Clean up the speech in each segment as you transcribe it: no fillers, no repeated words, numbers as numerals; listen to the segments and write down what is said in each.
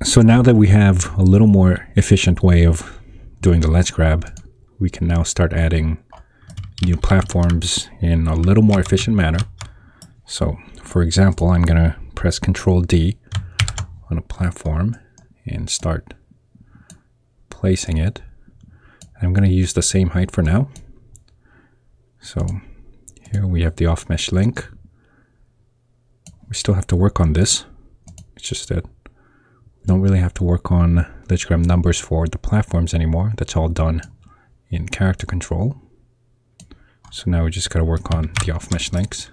So now that we have a little more efficient way of doing the let's grab, we can now start adding new platforms in a little more efficient manner. So for example, I'm going to press Control D on a platform and start placing it. I'm going to use the same height for now. So here we have the off mesh link. We still have to work on this. It's just that we don't really have to work on let's grab numbers for the platforms anymore. That's all done in character control. So now we just got to work on the off mesh links.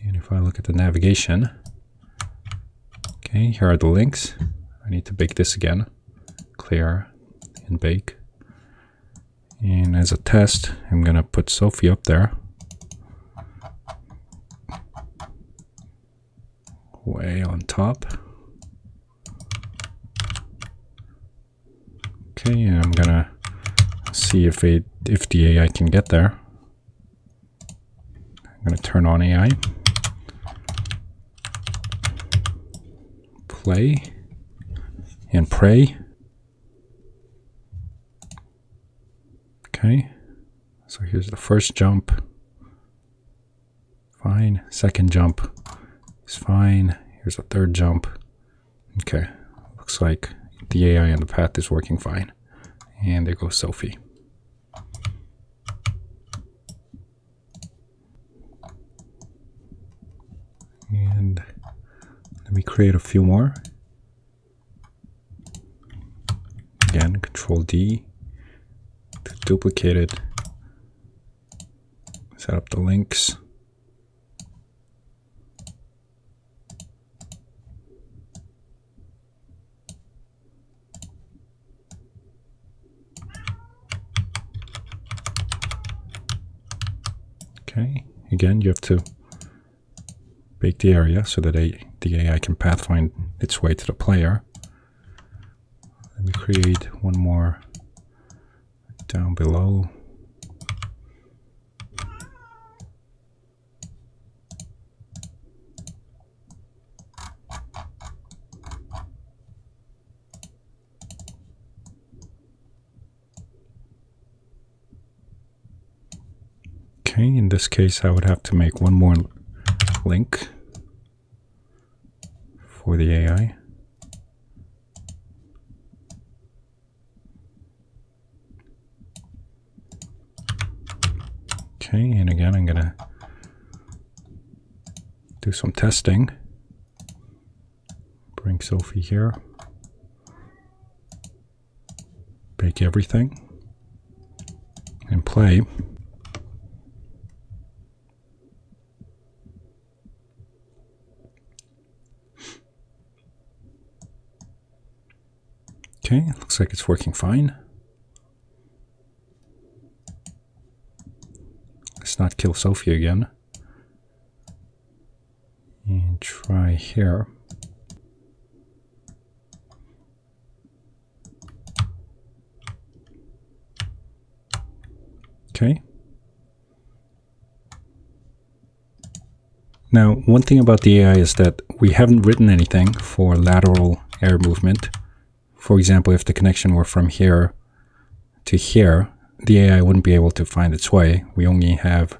And if I look at the navigation, okay, here are the links. I need to bake this again. Clear and bake. And as a test, I'm going to put Sophie up there. Way on top. Okay, and I'm going to see if the AI can get there. I'm going to turn on AI. Play and pray. Okay, so here's the first jump. Fine. Second jump is fine. Here's the third jump. Okay, looks like the AI on the path is working fine. And there goes Sophie. And let me create a few more. Again, Control D to duplicate it. Set up the links. Okay, again, you have to bake the area so that the AI can pathfind its way to the player. Let me create one more down below. Okay, in this case I would have to make one more link for the AI. Okay, and again I'm gonna do some testing. Bring Sophie here. Bake everything and play. Okay, looks like it's working fine. Let's not kill Sophie again. And try here. Okay. Now, one thing about the AI is that we haven't written anything for lateral air movement. For example, if the connection were from here to here, the AI wouldn't be able to find its way. We only have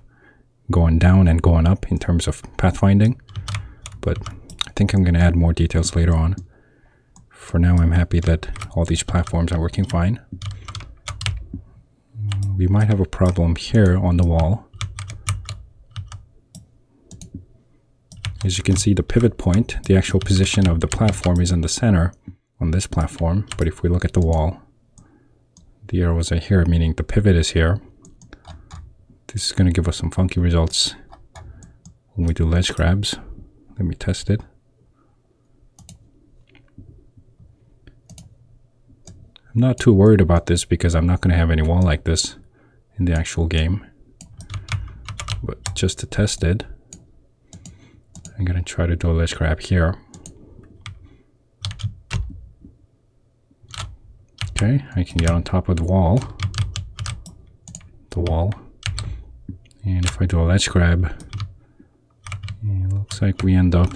going down and going up in terms of pathfinding. But I think I'm going to add more details later on. For now, I'm happy that all these platforms are working fine. We might have a problem here on the wall. As you can see, the pivot point, the actual position of the platform is in the center on this platform. But if we look at the wall, the arrows are here, meaning the pivot is here. This is going to give us some funky results when we do ledge grabs. Let me test it. I'm not too worried about this because I'm not going to have any wall like this in the actual game. But just to test it, I'm going to try to do a ledge grab here. Okay, I can get on top of the wall. And if I do a ledge grab, it looks like we end up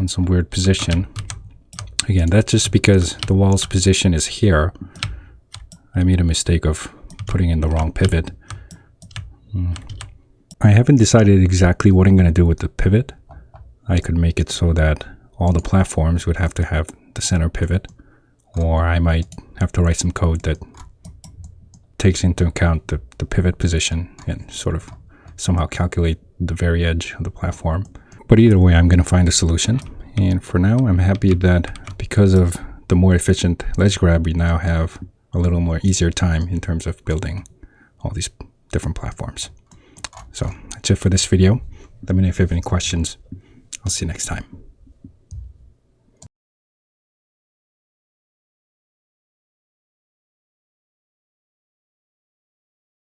on some weird position. Again, that's just because the wall's position is here. I made a mistake of putting in the wrong pivot. I haven't decided exactly what I'm going to do with the pivot. I could make it so that all the platforms would have to have the center pivot, or I might have to write some code that takes into account the pivot position and sort of somehow calculate the very edge of the platform. But either way, I'm going to find a solution. And for now, I'm happy that because of the more efficient ledge grab, we now have a little more easier time in terms of building all these different platforms. So that's it for this video. Let me know if you have any questions. I'll see you next time.